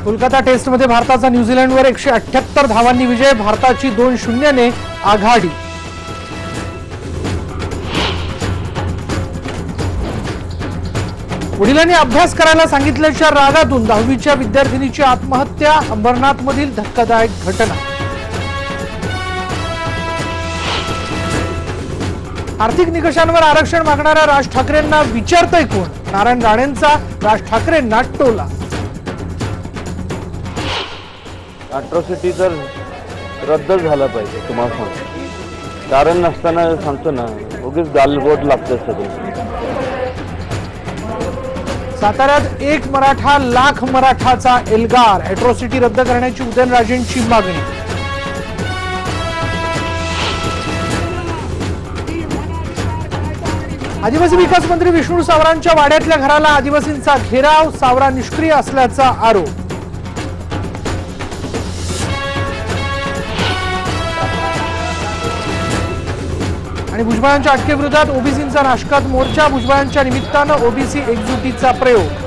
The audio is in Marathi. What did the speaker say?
कोलकाता टेस्टमध्ये भारताचा न्यूझीलंडवर 178 धावांनी विजय. भारताची 2-0 ने आघाडी. वडिलांनी अभ्यास करायला सांगितल्याच्या रागातून 10वीच्या विद्यार्थिनीची आत्महत्या. अंबरनाथमधील धक्कादायक घटना. आर्थिक निकषांवर आरक्षण मागणाऱ्या राज ठाकरेंना विचारतंय कोण? नारायण राणेंचा राज ठाकरेंना टोला. अॅट्रॉसिटी तर रद्दच झाला पाहिजे. तुम्हाला सांगतो, कारण नसताना सांगतो ना, उगीच गालबोट लागतं सगळं. साताऱ्यात एक मराठा लाख मराठाचा एल्गार. अॅट्रॉसिटी रद्द करण्याची उदयनराजेंची मागणी. आदिवासी विकास मंत्री विष्णू सावरांच्या वाड्यातल्या घराला आदिवासींचा घेराव. सावरा निष्क्रिय असल्याचा आरोप. आणि भुजबळांच्या अटकेविरोधात ओबीसींचा नाशकात मोर्चा. भुजबळांच्या निमित्तानं ओबीसी एकजुटीचा प्रयोग.